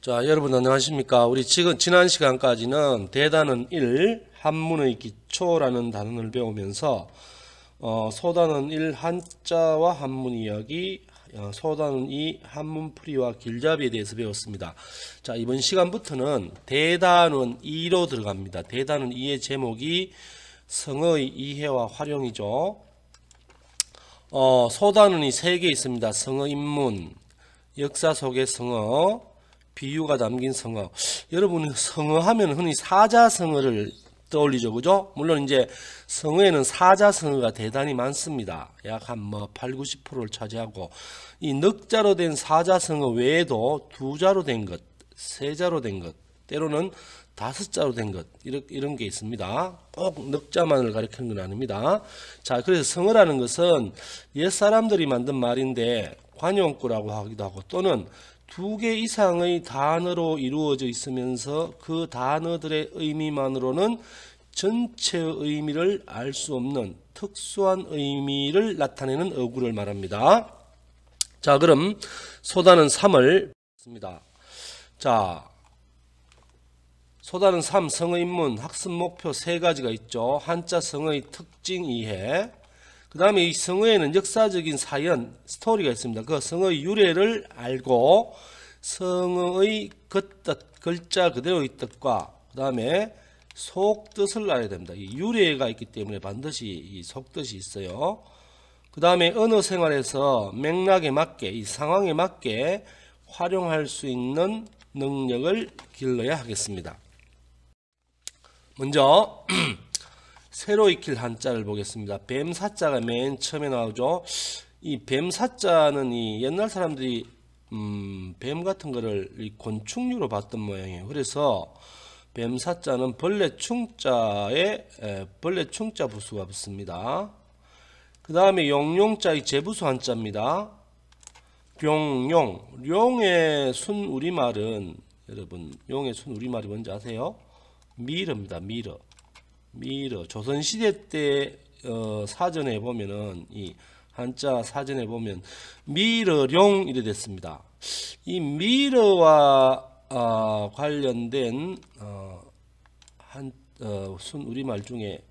자, 여러분 안녕하십니까? 우리 지난 시간까지는 대단원 1 한문의 기초라는 단원을 배우면서 소단원 1 한자와 한문 이야기, 소단원 2 한문 풀이와 길잡이에 대해서 배웠습니다. 자, 이번 시간부터는 대단원 2로 들어갑니다. 대단원 2의 제목이 성어의 이해와 활용이죠. 소단원이 3개 있습니다. 성어 입문, 역사 속의 성어, 비유가 담긴 성어. 여러분 성어 하면 흔히 사자성어를 떠올리죠, 그죠? 물론 이제 성어에는 사자성어가 대단히 많습니다. 약 한 8, 90%를 차지하고, 이 넉자로 된 사자성어 외에도 2자로 된 것, 3자로 된 것, 때로는 5자로 된 것, 이런 게 있습니다. 꼭 넉자만을 가리키는 건 아닙니다. 자, 그래서 성어라는 것은 옛사람들이 만든 말인데 관용구라고 하기도 하고, 또는 2개 이상의 단어로 이루어져 있으면서 그 단어들의 의미만으로는 전체의 의미를 알 수 없는 특수한 의미를 나타내는 어구를 말합니다. 자, 그럼 소단은 3을 씁니다. 자, 소단은 3 성어 입문 학습 목표 3가지가 있죠. 한자 성어의 특징 이해, 그 다음에 이 성어에는 역사적인 사연, 스토리가 있습니다. 그 성어의 유래를 알고 성어의 겉뜻, 글자 그대로의 뜻과 그 다음에 속뜻을 알아야 됩니다. 이 유래가 있기 때문에 반드시 이 속뜻이 있어요. 그 다음에 언어 생활에서 맥락에 맞게, 이 상황에 맞게 활용할 수 있는 능력을 길러야 하겠습니다. 먼저 새로 익힐 한자를 보겠습니다. 뱀사자가 맨 처음에 나오죠. 이 뱀사자는 이 옛날 사람들이 뱀 같은 거를 이 곤충류로 봤던 모양이에요. 그래서 뱀사자는 벌레 충자에 벌레 충자 부수가 붙습니다. 그 다음에 용용자의 제부수 한자입니다. 병용, 용의 순 우리말은, 여러분 용의 순 우리말이 뭔지 아세요? 미러입니다. 미러. 조선시대 때 사전에 보면은, 이 한자 사전에 보면 미러룡 이래 됐습니다. 이 미러와 관련된 순 우리말 중에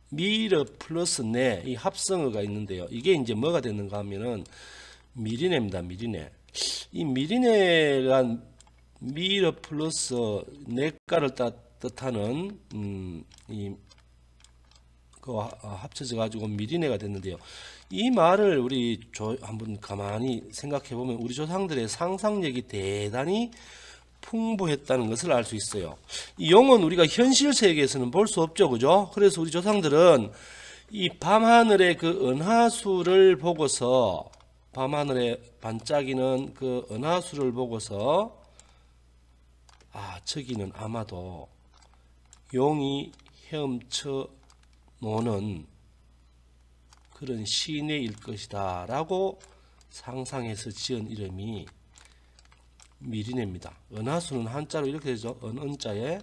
미러 플러스 네, 이 합성어가 있는데요. 이게 이제 뭐가 되는가 하면은 미리네입니다. 미리네. 이 미리네가 미러 플러스 네가를 뜻하는 합쳐져 가지고 미리네가 됐는데요. 이 말을 우리 한번 가만히 생각해 보면 우리 조상들의 상상력이 대단히 풍부했다는 것을 알 수 있어요. 이 용은 우리가 현실 세계에서는 볼 수 없죠, 그죠? 그래서 우리 조상들은 이 밤하늘의 그 은하수를 보고서, 밤하늘에 반짝이는 그 은하수를 보고서, 저기는 아마도 용이 헤엄쳐 노는 그런 시내일 것이다 라고 상상해서 지은 이름이 미리네입니다. 은하수는 한자로 이렇게 되죠. 은자에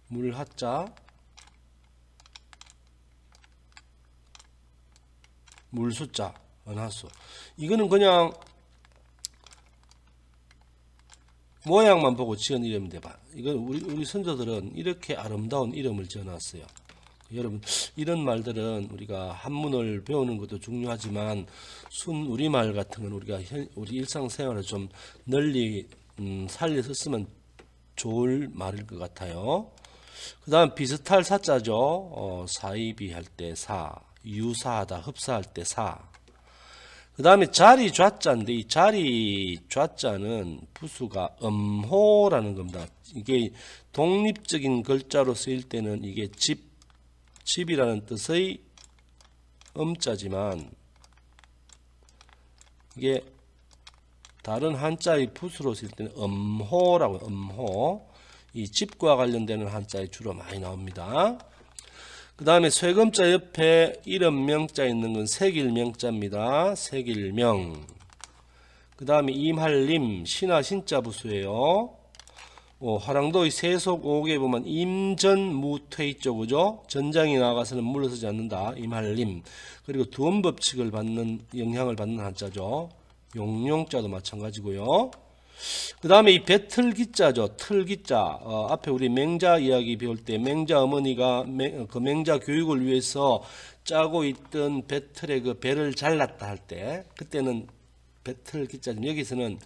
물하자, 물수자, 은하수. 이거는 그냥 모양만 보고 지은 이름인데, 이건 우리 선조들은 이렇게 아름다운 이름을 지어놨어요. 여러분, 이런 말들은 우리가 한문을 배우는 것도 중요하지만 순 우리말 같은 건 우리가 우리 일상생활에 좀 널리 살려서 쓰면 좋을 말일 것 같아요. 그 다음 비슷할 사자죠. 사이비 할 때 사, 유사하다, 흡사할 때 사. 그 다음에 자리 좌자인데, 이 자리 좌자는 부수가 음호라는 겁니다. 이게 독립적인 글자로 쓰일 때는 이게 집이라는 뜻의 음자지만, 이게 다른 한자의 부수로 쓸 때는 음호라고, 음호. 이 집과 관련되는 한자에 주로 많이 나옵니다. 그 다음에 쇠금자 옆에 이름명자 있는 건 색일명자입니다. 색일명. 그 다음에 임할림, 신하 신자 부수예요. 화랑도의 세속 5개 보면 임전무퇴 있죠, 그죠? 전장에 나가서는 물러서지 않는다. 임할림. 그리고 두원법칙을 받는, 영향을 받는 한자죠. 용용자도 마찬가지고요. 그 다음에 이 배틀기자죠. 틀기자. 앞에 우리 맹자 이야기 배울 때 맹자 어머니가 그 맹자 교육을 위해서 짜고 있던 배틀의 그 배를 잘랐다 할 때 그때는 배틀기자죠. 여기서는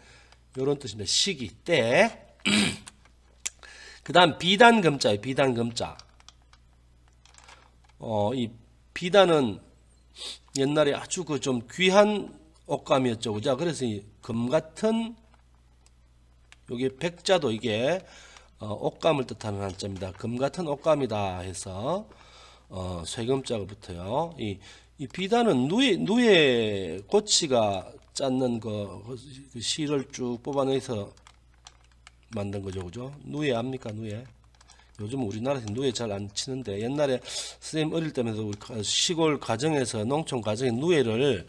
이런 뜻입니다. 시기, 때. 그 다음 비단금자예요. 비단금자. 이 비단은 옛날에 아주 그 좀 귀한 옷감이었죠. 그죠? 그래서 이 금 같은 여기 백자도 이게 옷감을 뜻하는 한자입니다. 금 같은 옷감이다 해서 쇠금자가 붙어요. 이 비단은 누에 고치가 짰는 그 실을 쭉 뽑아내서 만든 거죠. 그죠? 누에 압니까? 누에. 요즘 우리나라에서 누에 잘 안 치는데 옛날에 선생님 어릴 때면서 우리 시골 가정에서 농촌 가정에 누에를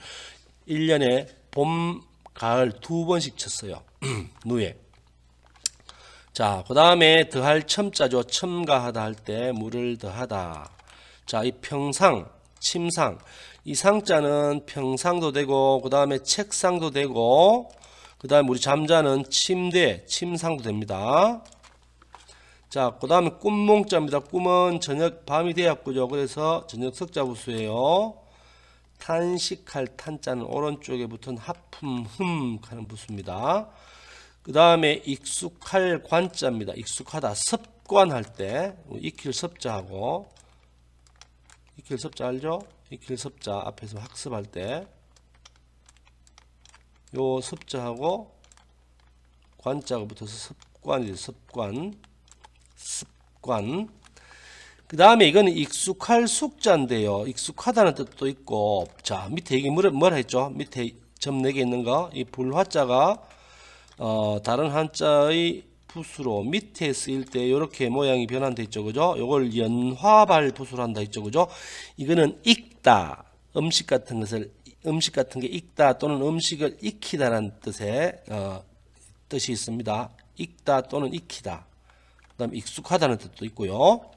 1년에 봄, 가을 2번씩 쳤어요. 누에. 자, 그 다음에 더할 첨자죠. 첨가하다 할 때 물을 더하다. 자, 이 평상, 침상. 이 상자는 평상도 되고 그 다음에 책상도 되고 그 다음에 우리 잠자는 침대, 침상도 됩니다. 자, 그 다음에 꿈몽자입니다. 꿈은 저녁 밤이 되었고요. 그래서 저녁 석자부수예요. 탄식할 탄자는 오른쪽에 붙은 하품 흠 하는 부수입니다. 그 다음에 익숙할 관자입니다. 익숙하다. 습관할 때 익힐 섭자하고 익힐 섭자 알죠? 익힐 섭자 앞에서 학습할 때 요 섭자하고 관자가 붙어서 습관이 습관. 그 다음에 이거는 익숙할 숙자인데요. 익숙하다는 뜻도 있고, 자, 밑에 이게 뭐라 했죠? 밑에 점 4개 있는 거, 이 불화자가, 다른 한자의 붓으로 밑에 쓰일 때 이렇게 모양이 변환되어 있죠. 그죠? 요걸 연화발 붓으로 한다 했죠. 그죠? 이거는 익다. 음식 같은 게 익다 또는 음식을 익히다라는 뜻의, 뜻이 있습니다. 익다 또는 익히다. 그 다음에 익숙하다는 뜻도 있고요.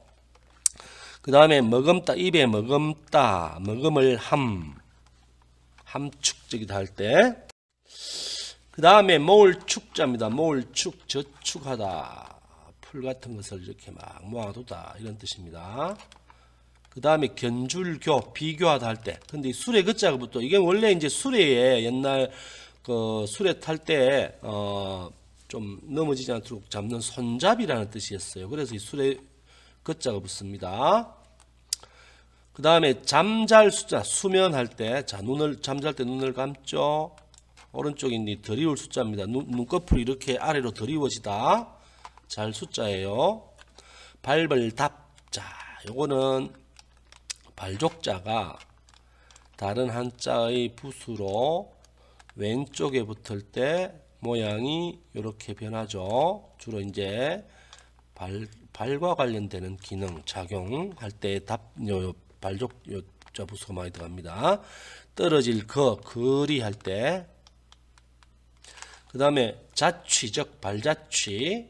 그 다음에 머금다, 입에 머금다, 머금을 함축적이다 할 때. 그 다음에 모을축자입니다. 모을축, 저축하다. 풀 같은 것을 이렇게 막 모아두다. 이런 뜻입니다. 그 다음에 견줄교, 비교하다 할 때. 근데 이 수레 그자가 붙어. 이게 원래 이제 수레에 옛날 그 수레 탈 때, 좀 넘어지지 않도록 잡는 손잡이라는 뜻이었어요. 그래서 이 수레 그자가 붙습니다. 그 다음에 잠잘 숫자, 수면할 때, 자, 잠잘 때 눈을 감죠. 오른쪽이 드리울 숫자입니다. 눈꺼풀이 이렇게 아래로 드리워지다. 잘 숫자예요. 밟을 답자, 요거는 발족자가 다른 한자의 붓으로 왼쪽에 붙을 때 모양이 이렇게 변하죠. 주로 이제 발과 관련되는 기능 작용할 때 발족자 부수가 많이 들어갑니다. 떨어질 거리 할 때. 그 다음에 자취적 발자취.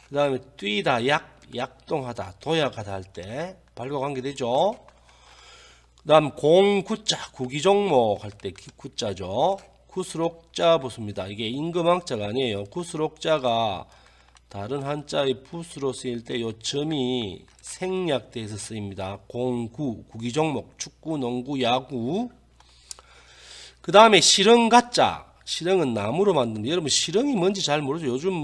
그 다음에 뛰다 약동하다 도약하다 할 때 발과 관계되죠. 그 다음 공구자 구기종목 할 때 구자죠. 구수록자 부수입니다. 이게 임금왕자가 아니에요. 구수록자가 다른 한자의 붓으로 쓰일 때 요 점이 생략돼서 쓰입니다. 공구, 구기종목, 축구, 농구, 야구. 그 다음에 실흥가자. 실흥은 나무로 만듭니다. 여러분 실흥이 뭔지 잘 모르죠. 요즘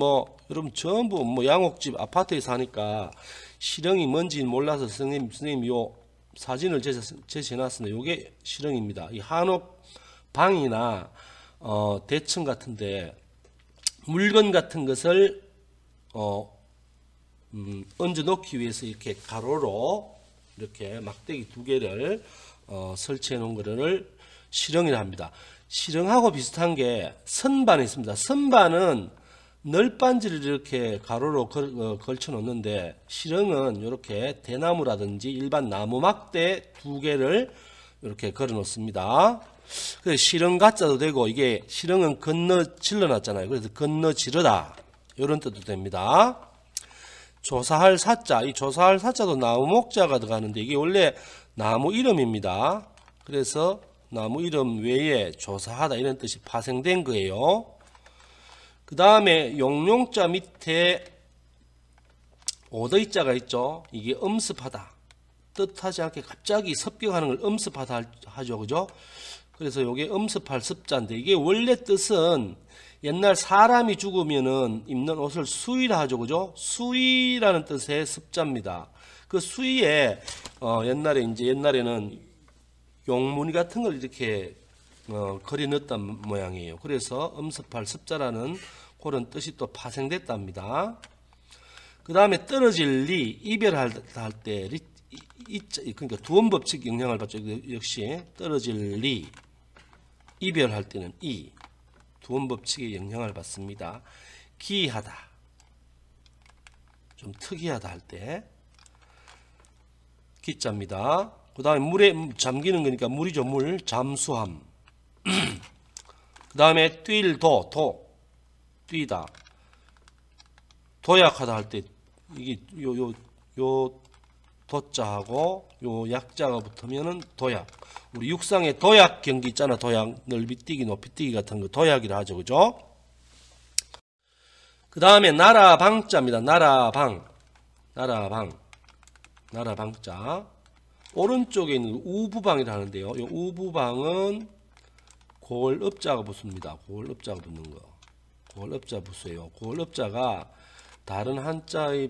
여러분 전부 양옥집 아파트에 사니까 실흥이 뭔지 몰라서 선생님 요 사진을 제시해놨습니다. 요게 실흥입니다. 이 한옥 방이나 대층 같은데 물건 같은 것을 얹어 놓기 위해서 이렇게 가로로 이렇게 막대기 2개를 설치해 놓은 거를 실흥이라 합니다. 실흥하고 비슷한 게 선반이 있습니다. 선반은 널빤지를 이렇게 가로로 걸쳐 놓는데 실흥은 이렇게 대나무라든지 일반 나무 막대 2개를 이렇게 걸어 놓습니다. 그래서 실흥 가짜도 되고 이게 실흥은 건너 질러 놨잖아요. 그래서 건너 지르다 이런 뜻도 됩니다. 조사할 사자, 이 조사할 사자도 나무 목자가 들어가는데 이게 원래 나무 이름입니다. 그래서 나무 이름 외에 조사하다 이런 뜻이 파생된 거예요. 그 다음에 용용자 밑에 오더이자가 있죠. 이게 엄습하다. 뜻하지 않게 갑자기 습격하는 걸 엄습하다 하죠. 그죠? 그래서 이게 엄습할 습자인데 이게 원래 뜻은 옛날 사람이 죽으면은 입는 옷을 수의라 하죠. 그죠? 수의라는 뜻의 습자입니다. 그 수의에 옛날에는 용무늬 같은 걸 이렇게 그려 넣었단 모양이에요. 그래서 엄습할 습자라는 그런 뜻이 또 파생됐답니다. 그 다음에 떨어질 리, 이별할 때 그러니까 두원법칙 영향을 받죠. 역시 떨어질 리, 이별할 때는 이 두원법칙의 영향을 받습니다. 기이하다, 좀 특이하다 할 때 기자입니다. 그 다음에 물에 잠기는 거니까 물이죠. 물, 잠수함. 그 다음에 뛰다, 도약하다 할 때 이게 요 도자하고 요 약자가 붙으면은 도약. 우리 육상에 도약 경기 있잖아. 도약, 넓이뛰기, 높이뛰기 같은 거 도약이라 하죠. 그죠? 그 다음에 나라방자입니다. 나라방자. 오른쪽에 있는 우부방이라 하는데요. 이 우부방은 고을읍자가 붙습니다. 고을읍자가 붙는 거. 고을읍자 붙어요. 고을읍자가 다른 한자의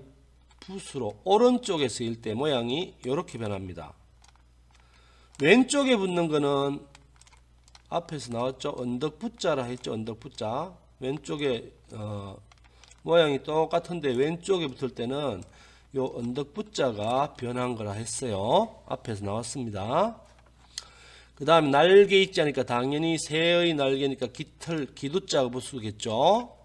붓으로 오른쪽에 쓰일 때 모양이 이렇게 변합니다. 왼쪽에 붙는 거는 앞에서 나왔죠. 언덕붓자라 했죠. 언덕붓자. 왼쪽에 모양이 똑같은데 왼쪽에 붙을 때는 요 언덕붓자가 변한 거라 했어요. 앞에서 나왔습니다. 그 다음에 날개 있지 않으니까 당연히 새의 날개니까 기두자가 붙수겠죠.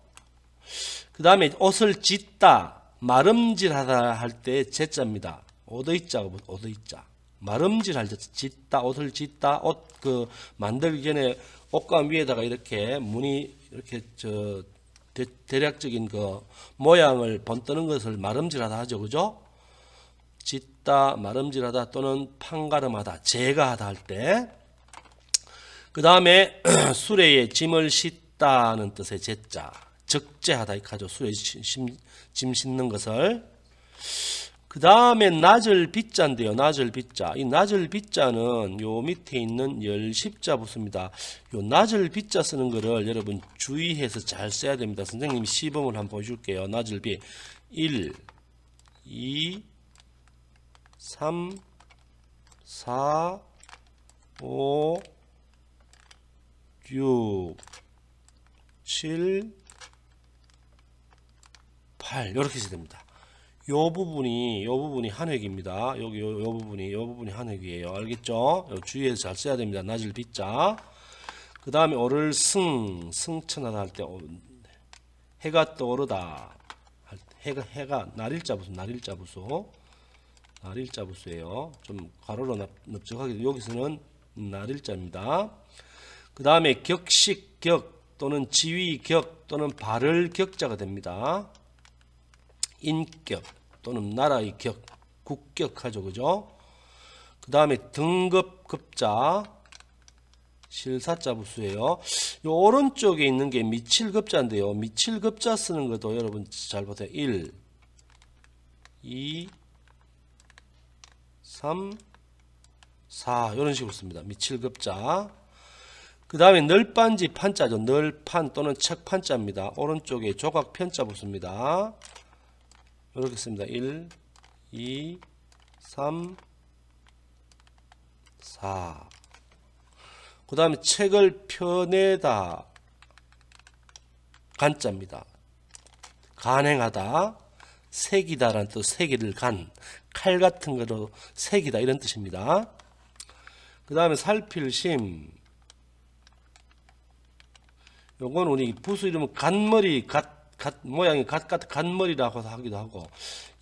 그 다음에 옷을 짓다, 마름질하다 할 때 제자입니다. 오더이자가 오더이자. 마름질할 때 짓다, 옷을 짓다, 옷 만들기 전에 옷감 위에다가 이렇게 무늬 이렇게 대략적인 모양을 번뜨는 것을 마름질하다 하죠. 그죠? 짓다, 마름질하다 또는 판가름하다, 제가하다 할 때. 그 다음에 수레에 짐을 싣다는 뜻의 제자. 적재하다 이렇게 하죠. 수레에 짐 싣는 것을. 그 다음에 낮을 빗자인데요. 낮을 빗자. 이 낮을 빗자는 요 밑에 있는 열십자 붙습니다. 요 낮을 빗자 쓰는 거를 여러분 주의해서 잘 써야 됩니다. 선생님이 시범을 한번 보여줄게요. 낮을 빗. 1, 2, 3, 4, 5, 6, 7, 8 이렇게 해야 됩니다. 요 부분이 한 획입니다. 여기 요 부분이 한 획이에요. 알겠죠? 주의해서 잘 써야 됩니다. 낮을 빗자. 그 다음에 오를 승천하다 할 때 해가 떠오르다. 해가 날일자 부수예요. 좀 가로로 넓적하게 여기서는 날일자입니다. 그 다음에 격식 격 또는 지위 격 또는 발을 격자가 됩니다. 인격 또는 나라의 격, 국격하죠. 그죠? 그 다음에 등급 급자, 실사자 부수예요. 요 오른쪽에 있는 게 미칠급자인데요. 미칠급자 쓰는 것도 여러분 잘 보세요. 1, 2, 3, 4 이런 식으로 씁니다. 미칠급자. 그 다음에 널빤지 판자죠. 널판 또는 척판자입니다. 오른쪽에 조각 편자 붙습니다. 이렇게 씁니다. 1, 2, 3, 4. 그 다음에 책을 펴내다. 간자입니다. 간행하다. 새기다라는 뜻, 새기를 칼 같은 거로 새기다 이런 뜻입니다. 그 다음에 살필 심. 요건 우리 부수 이름은 갓머리, 모양이 갓머리라고 하기도 하고,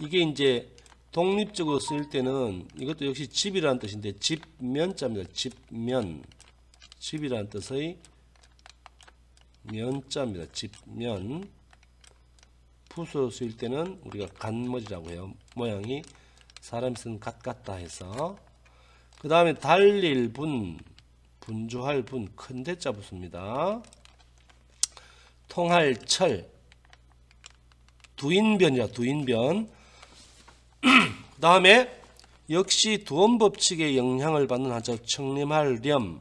이게 이제 독립적으로 쓸 때는 이것도 역시 집이라는 뜻인데 집면자입니다. 집이라는 뜻의 면자입니다. 집면. 부수로 쓰일 때는 우리가 갓머리라고 해요. 모양이 사람이 쓴 갓 같다 해서. 그 다음에 달릴 분주할 분, 큰 대자 붙습니다. 통할 철, 두인변이야, 두인변. 그 다음에 역시 두원법칙의 영향을 받는 한자 청렴할 렴.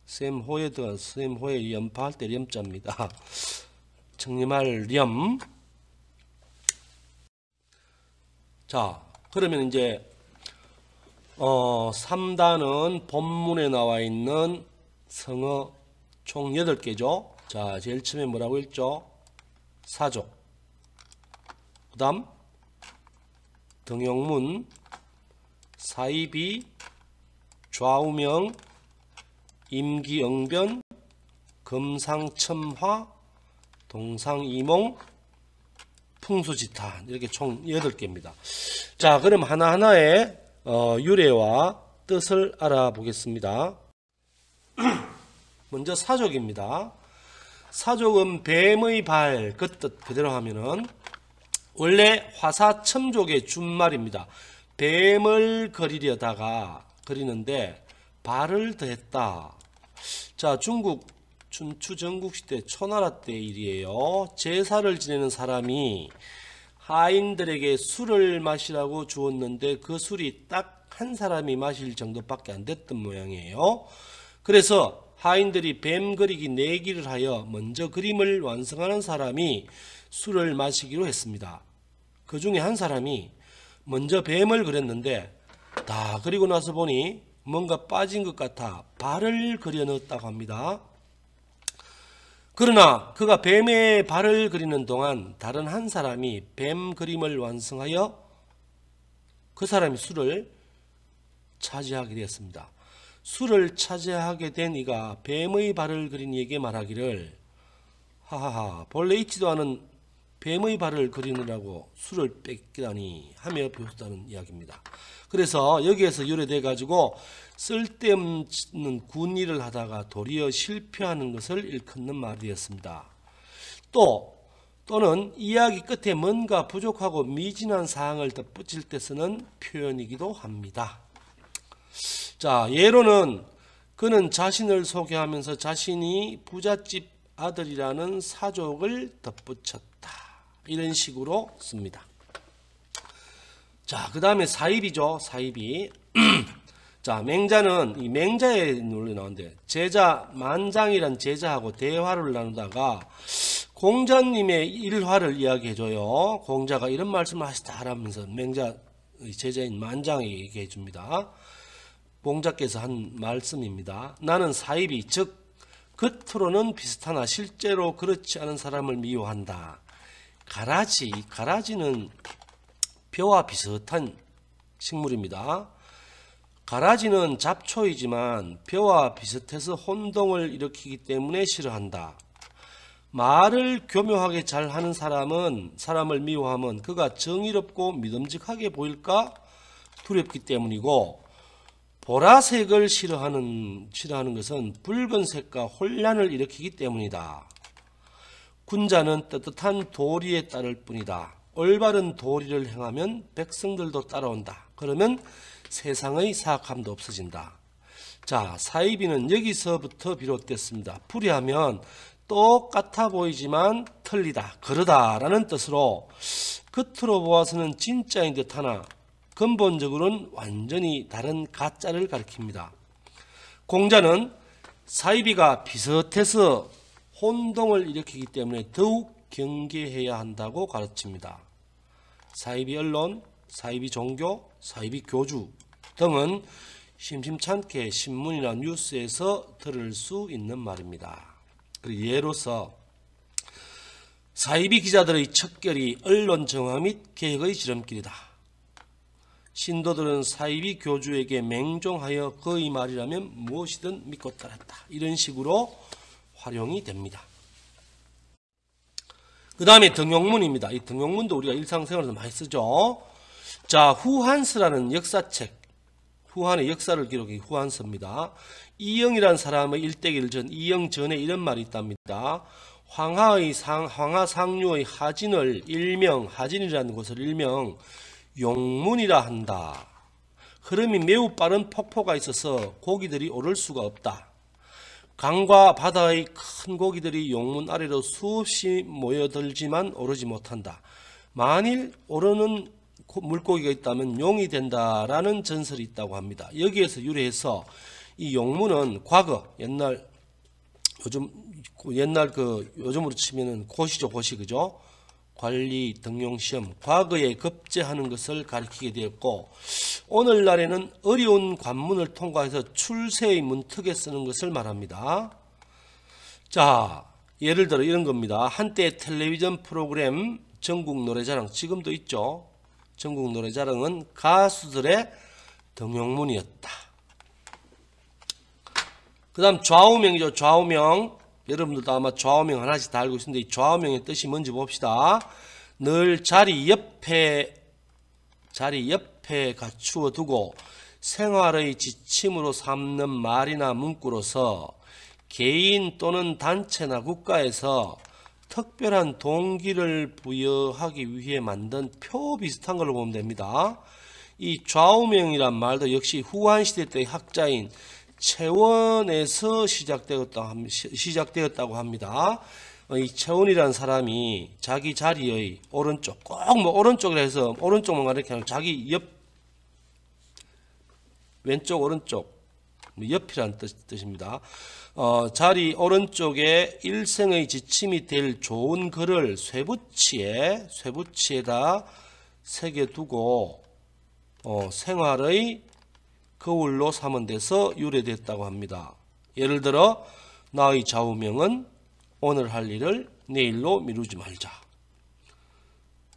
셈호에 들어간 셈호에 연파할 때 렴자입니다. 청렴할 렴. 자, 그러면 이제 3단은 본문에 나와 있는 성어 총 8개죠. 자, 제일 처음에 뭐라고 했죠? 사족. 그 다음 등용문, 사이비, 좌우명, 임기응변, 금상첨화, 동상이몽, 풍수지탄. 이렇게 총 8개입니다. 자, 그럼 하나하나의 유래와 뜻을 알아보겠습니다. 먼저 사족입니다. 사족은 뱀의 발, 그 뜻 그대로 하면은 원래 화사첨족의 준말입니다. 뱀을 그리려다가 그리는데 발을 더했다. 자, 중국 춘추 전국시대 초나라 때 일이에요. 제사를 지내는 사람이 하인들에게 술을 마시라고 주었는데 그 술이 딱 한 사람이 마실 정도밖에 안 됐던 모양이에요. 그래서 하인들이 뱀 그리기 내기를 하여 먼저 그림을 완성하는 사람이 술을 마시기로 했습니다. 그 중에 한 사람이 먼저 뱀을 그렸는데 다 그리고 나서 보니 뭔가 빠진 것 같아 발을 그려 넣었다고 합니다. 그러나 그가 뱀의 발을 그리는 동안 다른 한 사람이 뱀 그림을 완성하여 그 사람이 술을 차지하게 되었습니다. 술을 차지하게 된 이가 뱀의 발을 그린 이에게 말하기를 하하하 본래 있지도 않은 뱀의 발을 그리느라고 술을 뺏기다니 하며 배웠다는 이야기입니다. 그래서 여기에서 유래돼 가지고 쓸데없는 군일을 하다가 도리어 실패하는 것을 일컫는 말이었습니다. 또는 이야기 끝에 뭔가 부족하고 미진한 사항을 덧붙일 때 쓰는 표현이기도 합니다. 자, 예로는 그는 자신을 소개하면서 자신이 부잣집 아들이라는 사족을 덧붙였다. 이런 식으로 씁니다. 자, 그 다음에 사입이죠. 사입이. 자, 맹자는 이 맹자의 논리 나오는데 제자 만장이란 제자하고 대화를 나누다가 공자님의 일화를 이야기해줘요. 공자가 이런 말씀을 하시다 하면서 맹자 제자인 만장에게 얘기해 줍니다. 공자께서 한 말씀입니다. 나는 사입이 즉 겉으로는 비슷하나 실제로 그렇지 않은 사람을 미워한다. 가라지는 벼와 비슷한 식물입니다. 가라지는 잡초이지만 벼와 비슷해서 혼동을 일으키기 때문에 싫어한다. 말을 교묘하게 잘하는 사람을 미워하면 그가 정의롭고 믿음직하게 보일까 두렵기 때문이고 보라색을 싫어하는 것은 붉은색과 혼란을 일으키기 때문이다. 군자는 떳떳한 도리에 따를 뿐이다. 올바른 도리를 행하면 백성들도 따라온다. 그러면 세상의 사악함도 없어진다. 자, 사이비는 여기서부터 비롯됐습니다. 풀이하면 똑같아 보이지만 틀리다, 그러다 라는 뜻으로 겉으로 보아서는 진짜인 듯하나 근본적으로는 완전히 다른 가짜를 가리킵니다. 공자는 사이비가 비슷해서 혼동을 일으키기 때문에 더욱 경계해야 한다고 가르칩니다. 사이비 언론, 사이비 종교, 사이비 교주 등은 심심찮게 신문이나 뉴스에서 들을 수 있는 말입니다. 그리고 예로서 사이비 기자들의 척결이 언론 정화 및 개혁의 지름길이다. 신도들은 사이비 교주에게 맹종하여 그의 말이라면 무엇이든 믿고 따랐다. 이런 식으로 활용이 됩니다. 그 다음에 등용문입니다. 이 등용문도 우리가 일상생활에서 많이 쓰죠. 자, 후한서라는 역사책, 후한의 역사를 기록한 후한서입니다. 이영이라는 사람의 일대기를 전 이영 전에 이런 말이 있답니다. 황하 상류의 하진을 일명, 하진이라는 곳을 일명 용문이라 한다. 흐름이 매우 빠른 폭포가 있어서 고기들이 오를 수가 없다. 강과 바다의 큰 고기들이 용문 아래로 수없이 모여들지만 오르지 못한다. 만일 오르는 물고기가 있다면 용이 된다라는 전설이 있다고 합니다. 여기에서 유래해서 이 용문은 과거 옛날 요즘으로 치면은 고시죠, 고시, 그죠? 관리 등용 시험, 과거에 급제하는 것을 가리키게 되었고, 오늘날에는 어려운 관문을 통과해서 출세의 문턱에 쓰는 것을 말합니다. 자, 예를 들어 이런 겁니다. 한때 텔레비전 프로그램 전국 노래자랑, 지금도 있죠. 전국 노래자랑은 가수들의 등용문이었다. 그 다음 좌우명이죠. 좌우명. 여러분들도 아마 좌우명 하나씩 다 알고 있는데 이 좌우명의 뜻이 뭔지 봅시다. 늘 자리 옆에 갖추어 두고 생활의 지침으로 삼는 말이나 문구로서 개인 또는 단체나 국가에서 특별한 동기를 부여하기 위해 만든 표 비슷한 걸로 보면 됩니다. 이 좌우명이란 말도 역시 후한시대 때의 학자인 채원에서 시작되었다고 합니다. 이 채원이라는 사람이 자기 자리의 오른쪽, 꼭 뭐 오른쪽이라 해서 오른쪽만 가리키는 아니라 자기 옆, 왼쪽, 오른쪽, 옆이라는 뜻입니다. 자리 오른쪽에 일생의 지침이 될 좋은 글을 쇠붙이에다 새겨두고 생활의 거울로 삼은 데서 유래됐다고 합니다. 예를 들어 나의 좌우명은 오늘 할 일을 내일로 미루지 말자.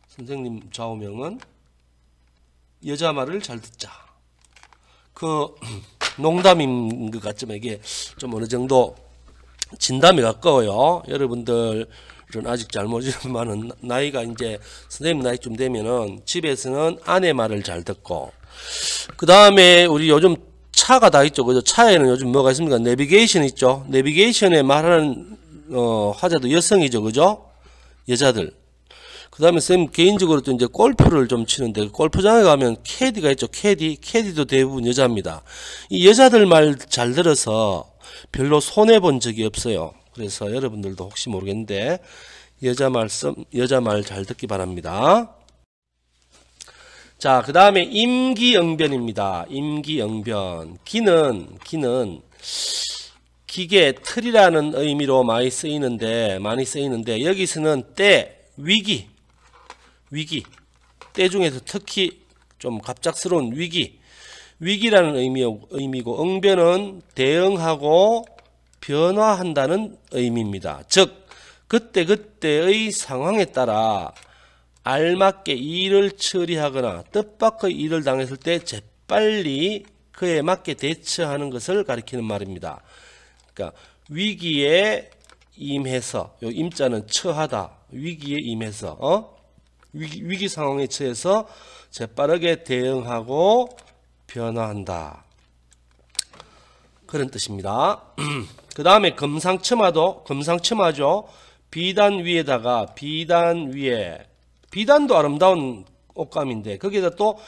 선생님 좌우명은 여자 말을 잘 듣자. 농담인 것 같지만 이게 좀 어느 정도 진담에 가까워요. 여러분들은 아직 잘 모르지만은 나이가 이제 선생님 나이쯤 되면은 집에서는 아내 말을 잘 듣고, 그 다음에 우리 요즘 차가 다 있죠. 그죠? 차에는 요즘 뭐가 있습니까? 내비게이션 있죠. 내비게이션에 말하는 화자도 여성이죠. 그죠? 여자들. 그 다음에 선생님 개인적으로 또 이제 골프를 좀 치는데 골프장에 가면 캐디가 있죠. 캐디도 대부분 여자입니다. 이 여자들 말 잘 들어서 별로 손해 본 적이 없어요. 그래서 여러분들도 혹시 모르겠는데 여자 말 잘 듣기 바랍니다. 자, 그 다음에 임기응변입니다. 임기응변. 기는 기계, 틀이라는 의미로 많이 쓰이는데 여기서는 때, 위기, 때 중에서 특히 좀 갑작스러운 위기라는 의미고, 응변은 대응하고 변화한다는 의미입니다. 즉 그때의 상황에 따라 알맞게 일을 처리하거나 뜻밖의 일을 당했을 때 재빨리 그에 맞게 대처하는 것을 가리키는 말입니다. 그러니까 위기에 임해서, 요 임자는 처하다, 위기에 임해서 위기 상황에 처해서 재빠르게 대응하고 변화한다, 그런 뜻입니다. 그 다음에 금상첨화죠. 비단 위에 비단도 아름다운 옷감인데 거기에다 또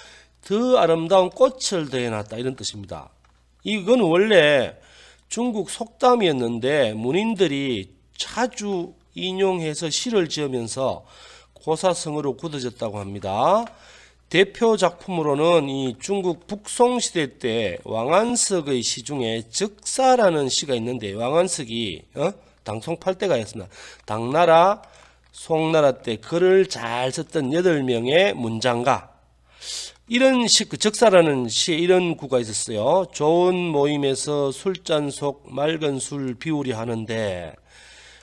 더 아름다운 꽃을 더해놨다, 이런 뜻입니다. 이건 원래 중국 속담이었는데 문인들이 자주 인용해서 시를 지으면서 고사성어로 굳어졌다고 합니다. 대표 작품으로는 이 중국 북송시대 때 왕안석의 시 중에 즉사라는 시가 있는데, 왕안석이 당송 8대가였습니다. 당나라, 송나라 때 글을 잘 썼던 8명의 문장가, 이런 시, 즉사라는 시에 이런 구가 있었어요. 좋은 모임에서 술잔 속 맑은 술 비우리 하는데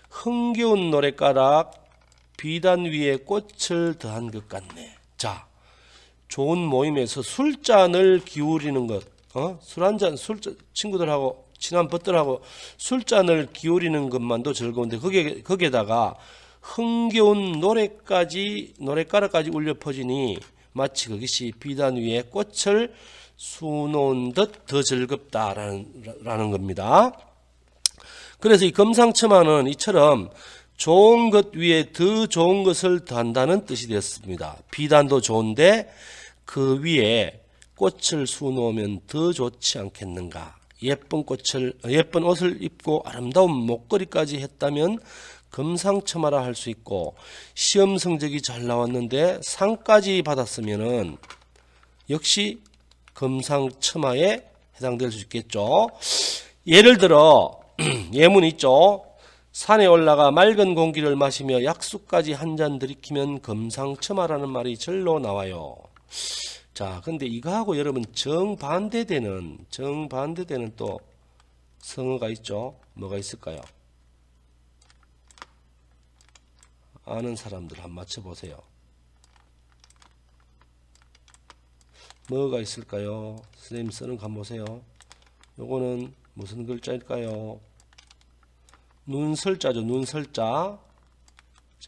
흥겨운 노랫가락 비단 위에 꽃을 더한 것 같네. 자, 좋은 모임에서 술잔을 기울이는 것, 친구들하고 친한 벗들하고 술잔을 기울이는 것만도 즐거운데 거기에다가 흥겨운 노랫가락까지 울려 퍼지니 마치 그것이 비단 위에 꽃을 수놓은 듯 더 즐겁다라는 겁니다. 그래서 이 금상첨화는 이처럼 좋은 것 위에 더 좋은 것을 더한다는 뜻이 되었습니다. 비단도 좋은데 그 위에 꽃을 수놓으면 더 좋지 않겠는가, 예쁜 옷을 입고 아름다운 목걸이까지 했다면 금상첨화라 할 수 있고, 시험 성적이 잘 나왔는데 상까지 받았으면은 역시 금상첨화에 해당될 수 있겠죠. 예를 들어 예문 있죠. 산에 올라가 맑은 공기를 마시며 약수까지 한 잔 들이키면 금상첨화라는 말이 절로 나와요. 자, 근데 이거하고 여러분 정반대되는 또 성어가 있죠. 뭐가 있을까요? 아는 사람들 한번 맞춰보세요. 뭐가 있을까요? 선생님 쓰는 거 한번 보세요. 요거는 무슨 글자일까요? 눈설자죠. 눈설자.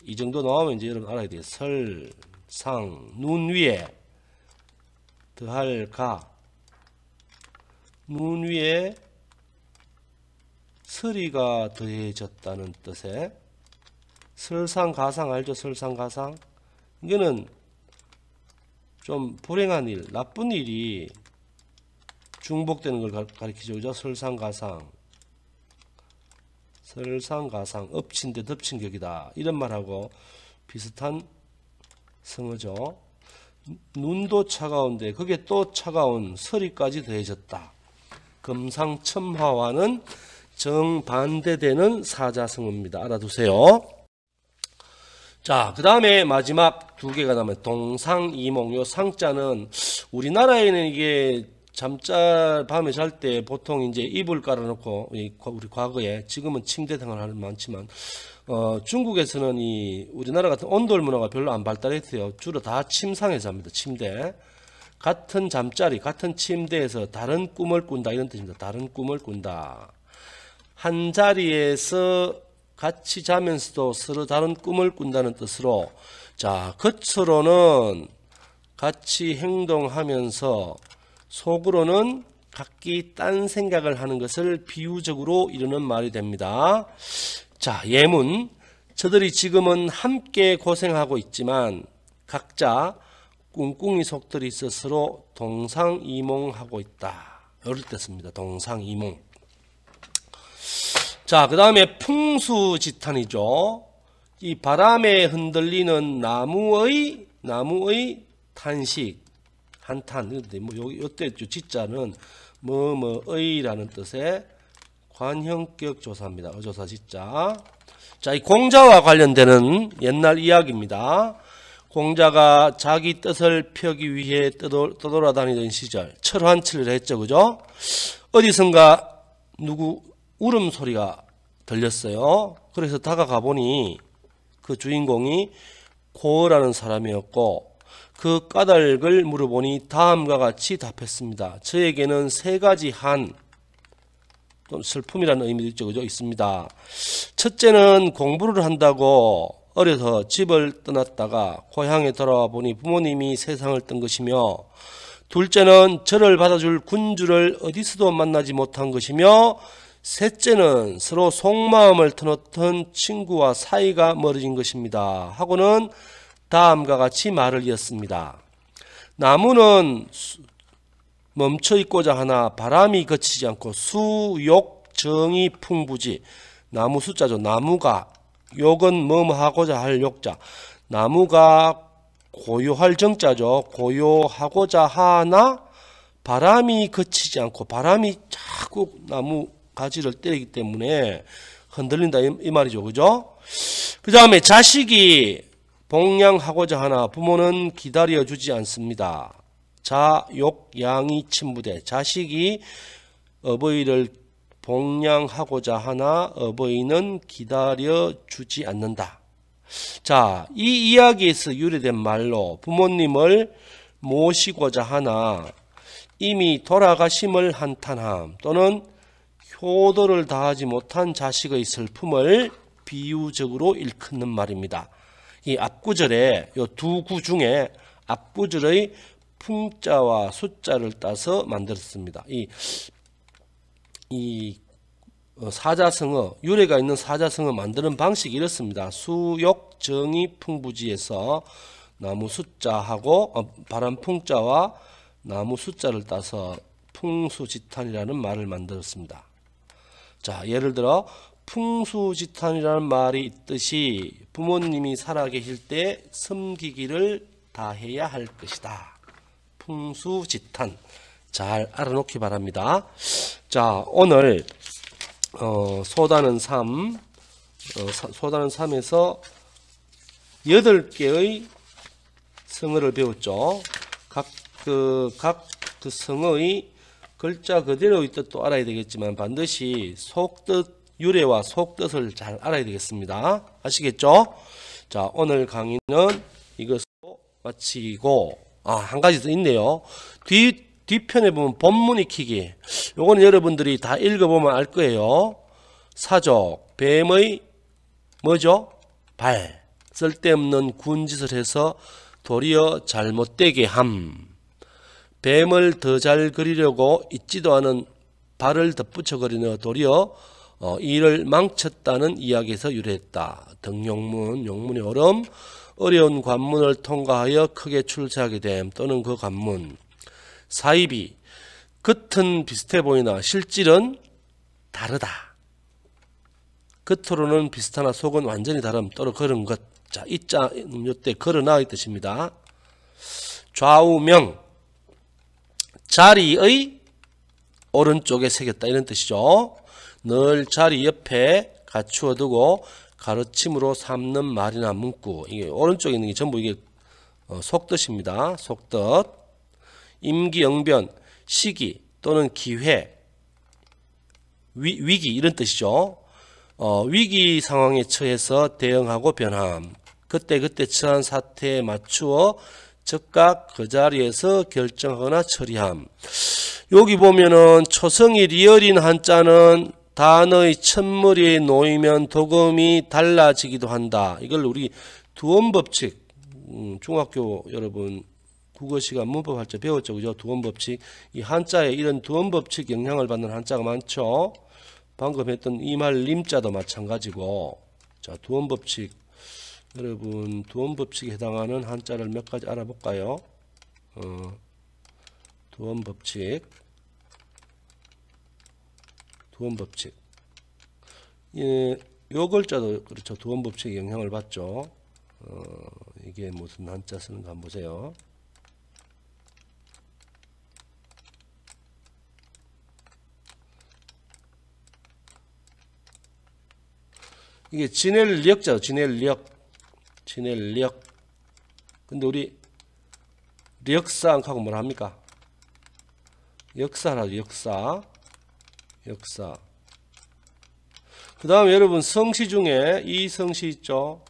이 정도 나오면 이제 여러분 알아야 돼요. 설, 상, 눈 위에 더할 가. 눈 위에 서리가 더해졌다는 뜻의 설상가상 알죠? 설상가상. 이거는 좀 불행한 일, 나쁜 일이 중복되는 걸 가리키죠. 그죠? 설상가상. 설상가상, 엎친 데 덮친 격이다. 이런 말하고 비슷한 성어죠. 눈도 차가운데 거기에 또 차가운 서리까지 더해졌다. 금상첨화와는 정반대되는 사자성어입니다. 알아두세요. 자, 그 다음에 마지막 두 개가 남아요. 동상이몽. 요 상자는 우리나라에는 이게 잠자 밤에 잘 때 보통 이제 이불 깔아놓고 우리 과거에, 지금은 침대 등을 하는 많지만 중국에서는 이 우리나라 같은 온돌 문화가 별로 안 발달했어요. 주로 다 침상에 잡니다. 침대. 같은 잠자리, 같은 침대에서 다른 꿈을 꾼다 이런 뜻입니다. 다른 꿈을 꾼다. 한 자리에서 같이 자면서도 서로 다른 꿈을 꾼다는 뜻으로, 자, 겉으로는 같이 행동하면서 속으로는 각기 딴 생각을 하는 것을 비유적으로 이루는 말이 됩니다. 자, 예문. 저들이 지금은 함께 고생하고 있지만 각자 꿍꿍이 속들이 있어 서로 동상이몽하고 있다. 이럴 때 씁니다. 동상이몽. 자, 그 다음에 풍수지탄이죠. 이 바람에 흔들리는 나무의 탄식, 한탄. 요때 지자는 뭐뭐의라는 뜻의 관형격 조사입니다. 어조사 지자. 자, 이 공자와 관련되는 옛날 이야기입니다. 공자가 자기 뜻을 펴기 위해 떠돌아다니던 시절 철환치를 했죠. 그죠? 어디선가 누구 울음소리가 들렸어요. 그래서 다가가 보니 그 주인공이 고어라는 사람이었고, 그 까닭을 물어보니 다음과 같이 답했습니다. 저에게는 세 가지 한, 또 슬픔이라는 의미도 있죠. 그죠? 있습니다. 첫째는 공부를 한다고 어려서 집을 떠났다가 고향에 돌아와 보니 부모님이 세상을 뜬 것이며, 둘째는 저를 받아줄 군주를 어디서도 만나지 못한 것이며, 셋째는 서로 속마음을 터놓던 친구와 사이가 멀어진 것입니다. 하고는 다음과 같이 말을 이었습니다. 나무는 멈춰 있고자 하나 바람이 거치지 않고 수욕 정이 풍부지. 나무 숫자죠. 나무가, 욕은 뭐뭐하고자 할 욕자. 나무가 고요할 정자죠. 고요하고자 하나 바람이 거치지 않고, 바람이 자꾸 나무 가지를 때리기 때문에 흔들린다 이 말이죠. 그죠? 그 다음에 자식이 봉양하고자 하나 부모는 기다려주지 않습니다. 자욕양이 침부대. 자식이 어버이를 봉양하고자 하나 어버이는 기다려주지 않는다. 자, 이 이야기에서 유래된 말로 부모님을 모시고자 하나 이미 돌아가심을 한탄함, 또는 효도를 다하지 못한 자식의 슬픔을 비유적으로 일컫는 말입니다. 이 앞구절에, 이 두 구 중에 앞구절의 풍자와 숫자를 따서 만들었습니다. 이 사자성어, 유래가 있는 사자성어 만드는 방식이 이렇습니다. 수욕 정의 풍부지에서 나무 숫자하고 바람 풍자와 나무 숫자를 따서 풍수지탄이라는 말을 만들었습니다. 자, 예를 들어 풍수지탄이라는 말이 있듯이 부모님이 살아계실 때 섬기기를 다해야 할 것이다. 풍수지탄. 잘 알아놓기 바랍니다. 자, 오늘 소단원 3, 소단원 3에서 8개의 성어를 배웠죠. 각 성어의 글자 그대로의 뜻도 알아야 되겠지만 반드시 속뜻, 유래와 속뜻을 잘 알아야 되겠습니다. 아시겠죠? 자, 오늘 강의는 이것으로 마치고, 한 가지 더 있네요. 뒤편에 보면 본문 익히기. 요거는 여러분들이 다 읽어보면 알 거예요. 사족, 뱀의 뭐죠? 발. 쓸데없는 군짓을 해서 도리어 잘못되게 함. 뱀을 더 잘 그리려고 있지도 않은 발을 덧붙여 그리며 도리어 이를 망쳤다는 이야기에서 유래했다. 등용문, 용문의 어름, 어려운 관문을 통과하여 크게 출세하게 됨 또는 그 관문. 사입이 겉은 비슷해 보이나 실질은 다르다. 겉으로는 비슷하나 속은 완전히 다름 또는 그런 것. 자, 이자 요때 그러나 이 뜻입니다. 좌우명 자리의 오른쪽에 새겼다 이런 뜻이죠. 늘 자리 옆에 갖추어 두고 가르침으로 삼는 말이나 문구. 이게 오른쪽에 있는 게 전부 이게 속뜻입니다. 속뜻. 임기응변 시기 또는 기회 위기 이런 뜻이죠. 위기 상황에 처해서 대응하고 변함. 그때 처한 사태에 맞추어 즉각 그 자리에서 결정하거나 처리함. 여기 보면은 초성이 리얼인 한자는 단어의 첫머리에 놓이면 도금이 달라지기도 한다. 이걸 우리 두원법칙 중학교 여러분 국어시간 문법 할 때 배웠죠. 그죠? 두원법칙. 이 한자에 이런 두원법칙 영향을 받는 한자가 많죠. 방금 했던 이말 림자도 마찬가지고. 자, 두원법칙. 여러분, 두원법칙에 해당하는 한자를 몇 가지 알아볼까요? 두원법칙. 두원법칙. 예, 요 글자도 그렇죠. 두원법칙에 영향을 받죠. 이게 무슨 한자 쓰는가 한번 보세요. 이게 진헬력자죠. 진헬력. 근데 우리 역사하고 뭐라 합니까? 역사라죠. 역사. 그 다음에 여러분 성시 중에 이 성시 있죠.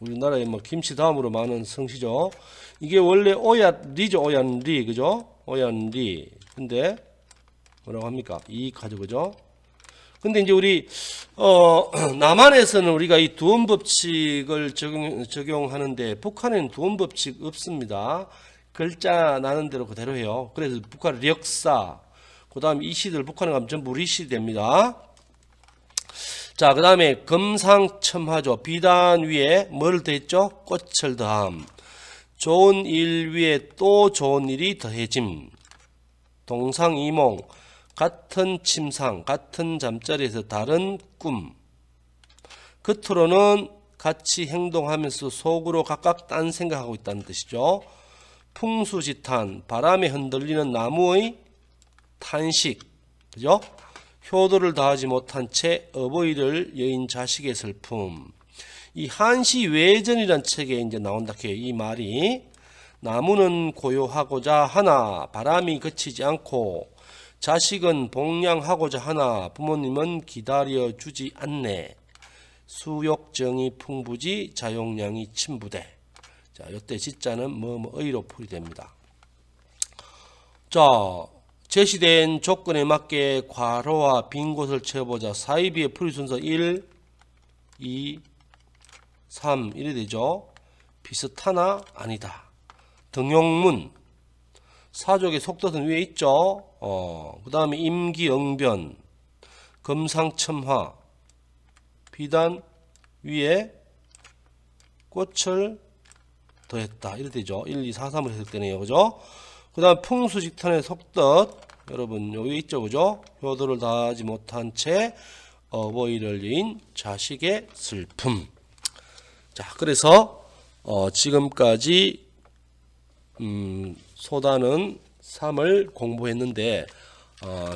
우리나라에 뭐 김치 다음으로 많은 성시죠. 이게 원래 오얏리죠. 오얏리. 그죠? 오얏리. 근데 뭐라고 합니까? 이 가지고죠. 근데 이제 우리 남한에서는 우리가 이 두원법칙을 적용하는데 북한에는 두원법칙 없습니다. 글자 나는 대로 그대로 해요. 그래서 북한은 역사, 그 다음에 이 시들 북한에 가면 전부 리시 됩니다. 자, 그 다음에 금상첨화죠. 비단 위에 뭐를 더했죠? 꽃을 더함. 좋은 일 위에 또 좋은 일이 더해짐. 동상이몽. 같은 침상, 같은 잠자리에서 다른 꿈. 겉으로는 같이 행동하면서 속으로 각각 딴 생각하고 있다는 뜻이죠. 풍수지탄, 바람에 흔들리는 나무의 탄식. 그죠? 효도를 다하지 못한 채 어버이를 여인 자식의 슬픔. 이 한시 외전이란 책에 이제 나온다 해요. 이 말이. 나무는 고요하고자 하나 바람이 그치지 않고 자식은 복양하고자 하나 부모님은 기다려 주지 않네. 수욕정이 풍부지 자용량이 침부대. 자, 요때 지자는 뭐의로 풀이됩니다. 자, 제시된 조건에 맞게 괄호와 빈 곳을 채워보자. 사이비의 풀이 순서 1, 2, 3 이래 되죠. 비슷하나 아니다. 등용문 사족의 속뜻은 위에 있죠. 그 다음에 임기응변, 금상첨화, 비단 위에 꽃을 더했다. 이렇게 되죠. 1, 2, 4, 3으로 해석되네요. 그죠? 그 다음 풍수직탄의 속뜻. 여러분, 여기 있죠. 그죠? 효도를 다하지 못한 채 어버이를 잃은 자식의 슬픔. 자, 그래서 지금까지 소단은 3을 공부했는데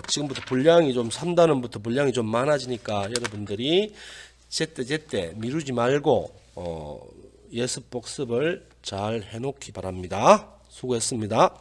지금부터 분량이 좀 3단원부터 분량이 좀 많아지니까 여러분들이 제때 미루지 말고 예습 복습을 잘 해놓기 바랍니다. 수고했습니다.